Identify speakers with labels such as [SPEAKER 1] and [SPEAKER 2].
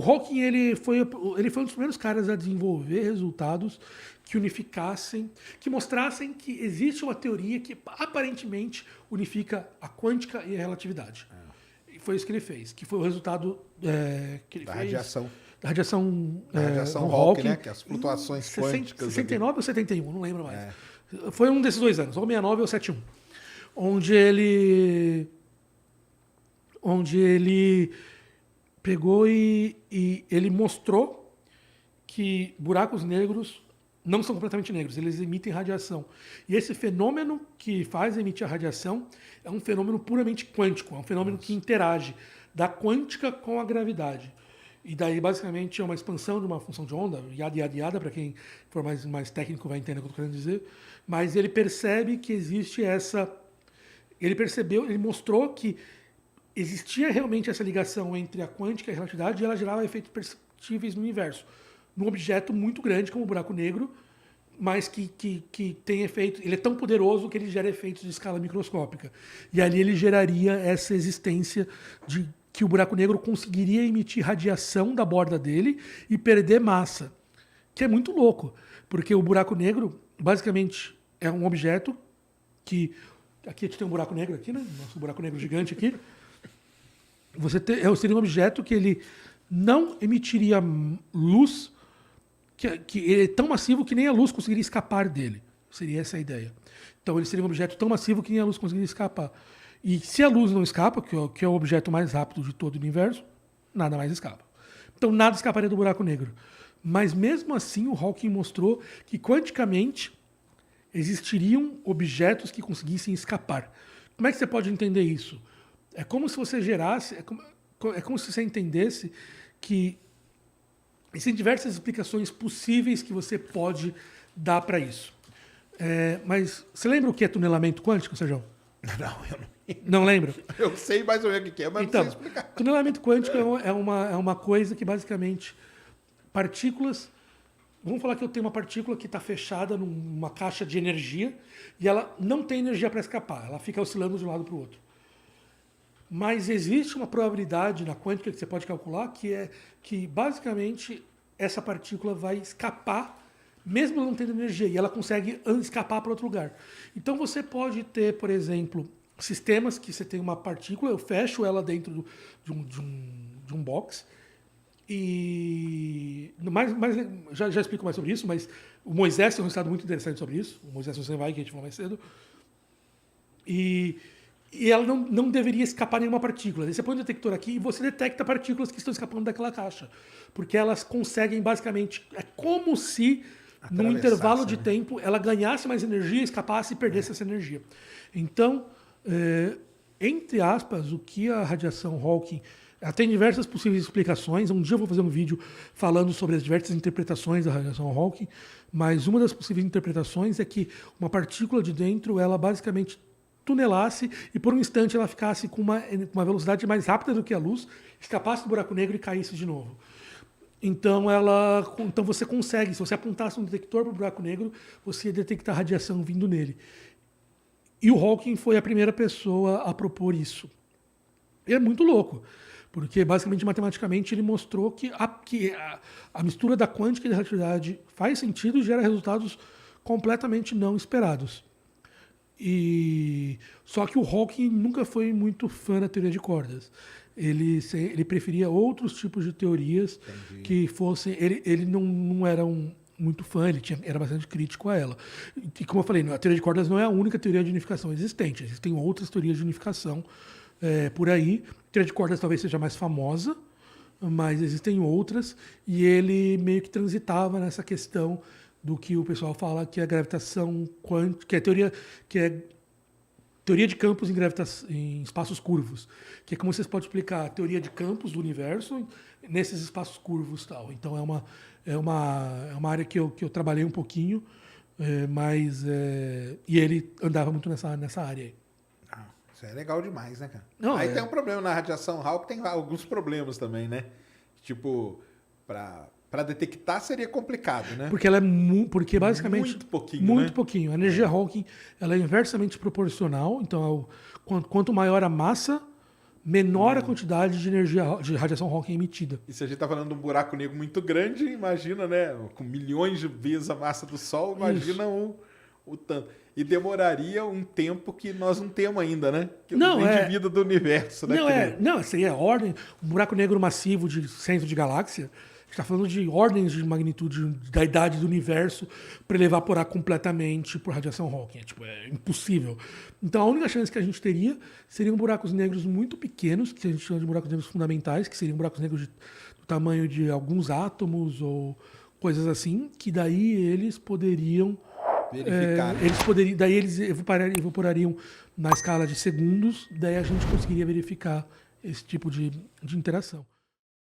[SPEAKER 1] Hawking ele foi um dos primeiros caras a desenvolver resultados que unificassem, que mostrassem que existe uma teoria que aparentemente unifica a quântica e a relatividade. E foi isso que ele fez, que foi o resultado que ele
[SPEAKER 2] Da
[SPEAKER 1] fez.
[SPEAKER 2] radiação.
[SPEAKER 1] Da radiação,
[SPEAKER 2] Da radiação
[SPEAKER 1] no
[SPEAKER 2] Hawking, né? Que é as flutuações
[SPEAKER 1] em
[SPEAKER 2] quânticas.
[SPEAKER 1] 69 ou 71, não lembro mais. Foi um desses 2 anos, ou 69 ou 71. Onde ele pegou e ele mostrou que buracos negros não são completamente negros, eles emitem radiação. E esse fenômeno que faz emitir a radiação é um fenômeno puramente quântico, é um fenômeno que interage da quântica com a gravidade. E daí, basicamente, é uma expansão de uma função de onda, yada, para quem for mais técnico vai entender o que eu estou querendo dizer. Mas ele percebe que existe essa... Ele mostrou que existia realmente essa ligação entre a quântica e a relatividade e ela gerava efeitos perceptíveis no universo. Num objeto muito grande como o buraco negro, mas que tem efeito... Ele é tão poderoso que ele gera efeitos de escala microscópica. E ali ele geraria essa existência de que o buraco negro conseguiria emitir radiação da borda dele e perder massa. Que é muito louco, porque o buraco negro, basicamente, é um objeto que... Aqui a gente tem um buraco negro aqui, né? Nosso buraco negro gigante aqui. Seria um objeto que ele não emitiria luz, que ele é tão massivo que nem a luz conseguiria escapar dele. Seria essa a ideia. Então ele seria um objeto tão massivo que nem a luz conseguiria escapar. E se a luz não escapa, que é o objeto mais rápido de todo o universo, nada mais escapa. Então nada escaparia do buraco negro. Mas mesmo assim o Hawking mostrou que quanticamente existiriam objetos que conseguissem escapar. Como é que você pode entender isso? É como se você gerasse, é como se você entendesse que existem diversas explicações possíveis que você pode dar para isso. Mas você lembra o que é tunelamento quântico, Sérgio?
[SPEAKER 2] Não, eu não.
[SPEAKER 1] Não lembra?
[SPEAKER 2] Eu sei mais ou menos o que é, mas
[SPEAKER 1] Então,
[SPEAKER 2] não sei explicar.
[SPEAKER 1] tunelamento quântico é uma coisa que basicamente partículas... Vamos falar que eu tenho uma partícula que está fechada numa caixa de energia e ela não tem energia para escapar, ela fica oscilando de um lado para o outro. Mas existe uma probabilidade na quântica que você pode calcular que é que basicamente essa partícula vai escapar mesmo ela não tendo energia e ela consegue escapar para outro lugar. Então você pode ter, por exemplo, sistemas que você tem uma partícula, eu fecho ela dentro de um box. E já explico mais sobre isso, mas o Moisés tem um resultado muito interessante sobre isso. O Moisés você vai, que a gente falou mais cedo. E ela não deveria escapar nenhuma partícula. Aí você põe um detector aqui e você detecta partículas que estão escapando daquela caixa. Porque elas conseguem basicamente... É como se, num intervalo de tempo, ela ganhasse mais energia, escapasse e perdesse essa energia. Então, entre aspas, o que a radiação Hawking... Ela tem diversas possíveis explicações. Um dia eu vou fazer um vídeo falando sobre as diversas interpretações da radiação Hawking, mas uma das possíveis interpretações é que uma partícula de dentro, ela basicamente tunelasse e por um instante ela ficasse com uma velocidade mais rápida do que a luz, escapasse do buraco negro e caísse de novo. Então você consegue, se você apontasse um detector para o buraco negro, você ia detectar radiação vindo nele. E o Hawking foi a primeira pessoa a propor isso. E é muito louco. Porque, basicamente, matematicamente, ele mostrou que a mistura da quântica e da relatividade faz sentido e gera resultados completamente não esperados. Só que o Hawking nunca foi muito fã da teoria de cordas. Ele preferia outros tipos de teorias. Entendi. Que fossem... Ele não era muito fã, era bastante crítico a ela. E, como eu falei, a teoria de cordas não é a única teoria de unificação existente. Existem outras teorias de unificação por aí. A teoria de cordas talvez seja mais famosa, mas existem outras, e ele meio que transitava nessa questão do que o pessoal fala que é a gravitação quântica, que é teoria de campos em espaços curvos, que é como vocês podem explicar a teoria de campos do universo nesses espaços curvos, tal. Então é uma área que eu trabalhei um pouquinho, e ele andava muito nessa área aí.
[SPEAKER 2] Isso é legal demais, né, cara?
[SPEAKER 1] Não,
[SPEAKER 2] aí tem um problema na radiação Hawking, tem alguns problemas também, né? Tipo, para detectar seria complicado, né?
[SPEAKER 1] Porque ela porque basicamente
[SPEAKER 2] muito pouquinho,
[SPEAKER 1] muito
[SPEAKER 2] né?
[SPEAKER 1] pouquinho. A energia Hawking, ela é inversamente proporcional, então quanto maior a massa, menor a quantidade de energia de radiação Hawking emitida.
[SPEAKER 2] E se a gente tá falando de um buraco negro muito grande, imagina, né? Com milhões de vezes a massa do Sol, imagina o tanto. E demoraria um tempo que nós não temos ainda, né? Que
[SPEAKER 1] Não,
[SPEAKER 2] nem de vida do universo, né?
[SPEAKER 1] Não, seria ordem. Um buraco negro massivo de centro de galáxia. A gente está falando de ordens de magnitude da idade do universo para ele evaporar completamente por radiação Hawking. É impossível. Então a única chance que a gente teria seriam buracos negros muito pequenos, que a gente chama de buracos negros fundamentais, que seriam buracos negros do tamanho de alguns átomos ou coisas assim, que daí eles poderiam
[SPEAKER 2] verificar.
[SPEAKER 1] Daí eles evaporariam na escala de segundos, daí a gente conseguiria verificar esse tipo de interação.